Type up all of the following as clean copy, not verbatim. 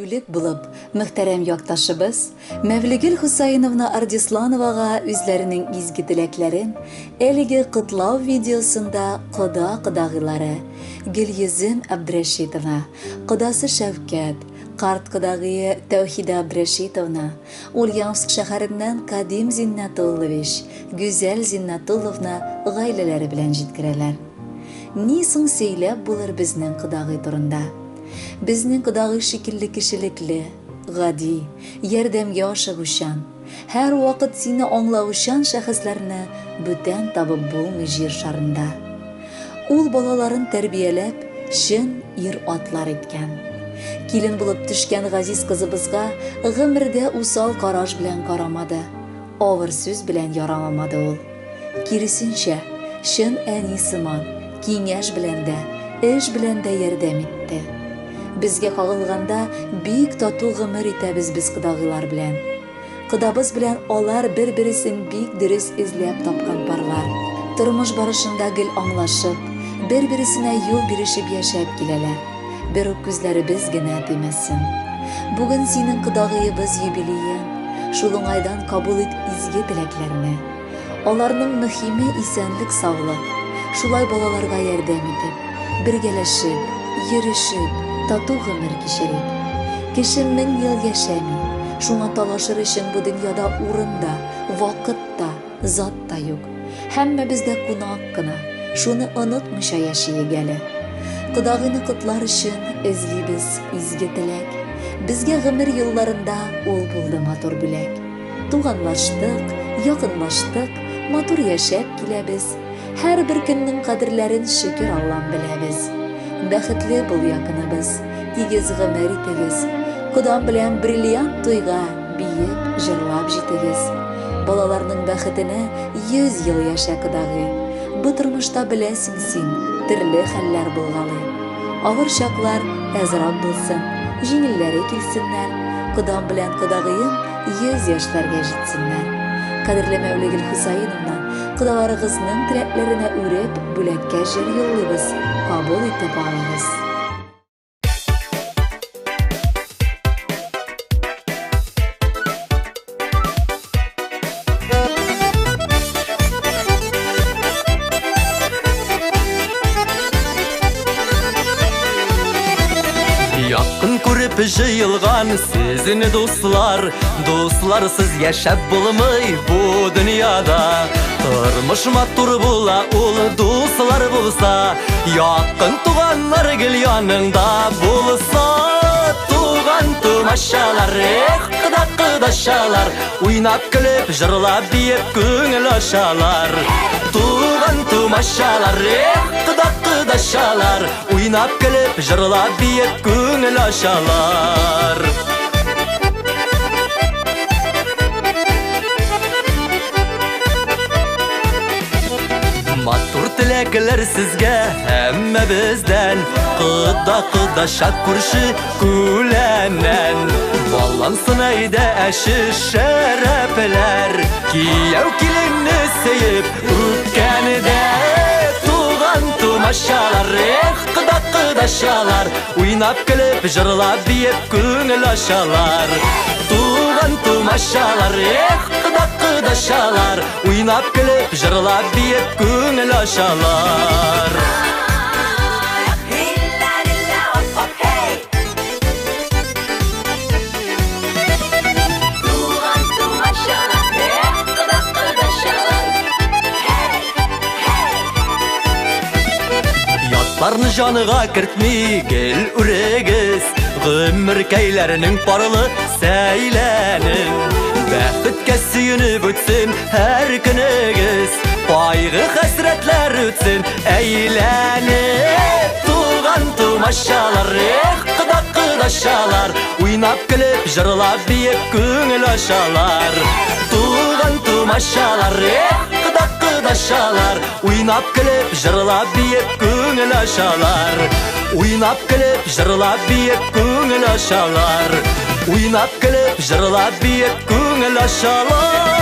мәвлид булып, мөхтәрәм якташыбыз Мәвлигел Хусайновна Ардислановага үзләренең изге теләкләрен әлеге кытлау видеосында кода-кодагылары Гөлйөзем Абдрашитовна, кодасы Шәвкәт, карт кодагые Тәүхида Абдрашитовна, Ульяновск шәһәреннән Кадим Зиннатуллович, Гүзәл Зиннатулловна гаиләләре белән җиткерәләр. Ни соң сөйләп булыр безнең кодагый турында? Безнең кодагый шикелле кешелекле, гади, ярдәмгә ашыгучан, һәр вакыт сине аңлаучан шәхесләрне бүтән табып булмый җир шарында. Ул балаларын тәрбияләп, шын ир-атлар иткән. Килен булып төшкән газиз кызыбызга гомердә усал караш белән карамады, авыр сүз белән ярамамады ул. Киресенчә, шын әни сыман, киңәш белән дә, эш белән дә ярдәм итте. Безгә кагылганда бик тату гомер итәбез без кодагылар белән. Кодабыз белән алар бер-берсен бик дөрес эзләп тапкан парлар. Тормыш барышында гел аңлашып, бер-берсенә юл бирешеп яшәп киләләр. Бер үк күзләребез генә тимәсен. Бүген синең кодагыебыз юбилеен, шул уңайдан кабул ит изге теләкләрне. Аларның мөһиме исәнлек, саулык. Шулай балаларга ярдәм итеп, бергәләшеп, йөрешеп, тату гомер кичерик. Кеше 1000 ел яшәми, шуңа талашыр өчен бу дөньяда урында, вакытта, затта юк. Һәммәбез дә кунак кына, шуны онытмыйча яшиек әле. Кодагыйны котлар өчен эзлибез изге теләк. Безгә гомер юлларында ул булды матур бүләк. Туганлаштык, якынлаштык, матур яшәп киләбез. Һәр бер көннең кадерләрен шөкер Аллам беләбез. Бәхетле бул якыныбыз, тигез гомер итегез. Кодам белән бриллиант туйга биеп, җырлап җитегез. Балаларның бәхетенә 100 ел яшә кодагый. Бу тормышта беләсең син, төрле хәлләр булгалый. Авыр чаклар әзрак булсын, җиңелләре килсеннәр. Кодам белән кодагыем 100 яшьләргә җитсеннәр. Кадерле Мәвлигел Хусайновна, кодаларыгызның теләкләренә үреп, бүләккә җыр юллыйбыз. Кабул итеп алыгыз. Якын күреп җыелган сезне дуслар, дусларсыз яшәп булмый бу дөньяда. Тормыш матур була, ул дуслар булса, якын туганнар гел яныңда булса. Туган тумашалар, кодашалар, уйнап көлеп, җырлап биеп күңел ашалар. Туган тумашалар, кодашалар, уйнап көлеп, җырлап биеп күңел ашалар. Матур теләкләр сезгә һәммә бездән, кодаша күрше күләннән. Балансын әйдә әше шәрәпләр, кияү киленне сөеп үткәндә. Туган тумашалар, кодашалар, уйнап көлеп, җырлап биеп күңел ашалар. Туган тумашалар, кодашалар, уйнап көлеп, җырлап биеп күңел ашалар. Ятларны җаныга кертми гел үрегез, гомер кәйләренең парлы сәйләнен. Бәхеткә сөенеп үтсен һәр көнегез, кайгы хәсрәтләр үтсен әйләнеп. Туган тумашалар, кодашалар, уйнап көлеп, җырлап биеп күңел ашалар. Туган тумашалар, кодашалар, уйнап көлеп, җырлап биеп күңел ашалар. Уйнап көлеп, җырлап биеп күңел ашалар. Уйнап көлеп, җырлап биеп күңел ашалар.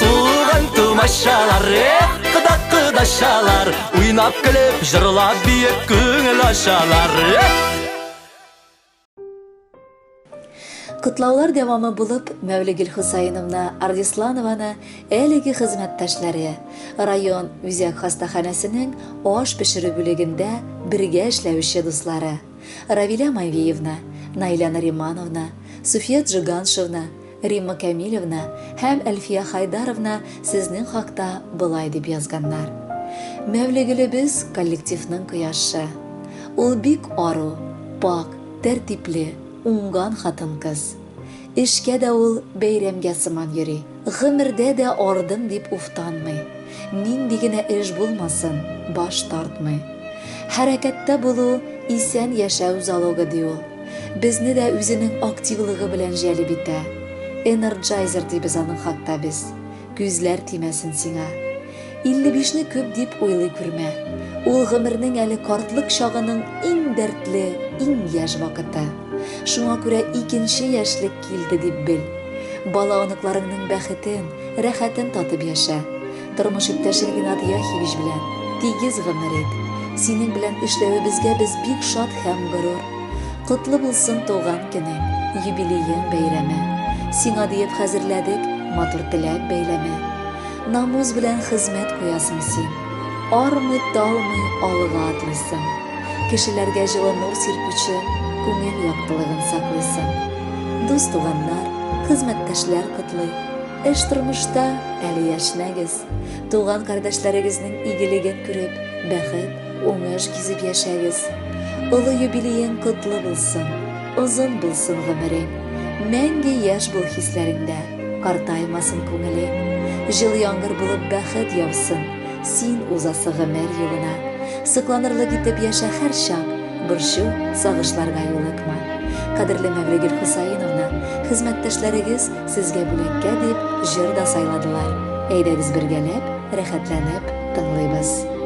Туган тумашалар, yaşalar. Уйнап көлеп, жырлап бийеп күңел ачалар. Кытлаулар дәвамы булып, Мәвлегөл Хусайновна Ардисланованы әлеге хезмәттәшләре район үзәк хастаханәсенең аш пешерү бүлегендә бергә эшләүче дуслары Равиля Майвиевна, Найля Наримановна, Суфия Джиганшевна, Римма Камилевна һәм Әлфия Хайдаровна сезнең хакта былай дип язганнар. Мәвлегөлебез коллективның кояшы. Ул бик ару, пак, тәртипле, уңган хатын-кыз. Эшкә дә ул бәйрәмгә сыман йөри. Гомердә дә ардым дип уфтанмый. Нинди генә эш булмасын, баш тартмый. Хәрәкәттә булу исән яшәү залогы ди ул. Безне дә үзенең активлыгы белән җәлеп итә. Energizer дибез аның хакта без. Күзләр тимәсен сиңа. 55-не күп дип уйлый күрмә. Ул гомернең әле картлык чагының иң дәртле, иң яшь вакыты. Шуңа күрә икенче яшьлек килде дип бел. Бала оныкларыңның бәхетен, рәхәтен татып яшә. Тормыш иптәшең Геннад Яхевич белән тигез гомер ит. Синең белән эшләвебезгә без бик шат һәм горур. Котлы булсын туган көнең, юбилейың бәйрәме. Сиңа диеп хәзерләдек матур теләк бәйләме. Намус белән хезмәт куясың син. Армый-талмый алга атлыйсың. Кешеләргә җылы нур сирпүче күңел яктылыгын саклыйсың. Дус туганнар, хезмәттәшләр котлый. Эш тормышта әле яшьнәгез. Туган кардәшләрегезнең игелеген күреп, бәхет, уңыш кизеп яшәгез. Олы юбилейың котлы булсын, озын булсын гомерең. Мәңге яшь бул хисләреңдә, картаймасын күңелең. Җыл яңгыр булып бәхет яусын, син узасы гомер юлына. Сыкланырлык итеп яшә һәр чак, борчу, сагышларга юлыкма. Кадерле Мәвлегөл Хусайновна, хезмәттәшләрегез сезгә бүләккә дип җыр да сайладылар. Әйдәгез бергәләп, рәхәтләнеп тыңлыйбыз.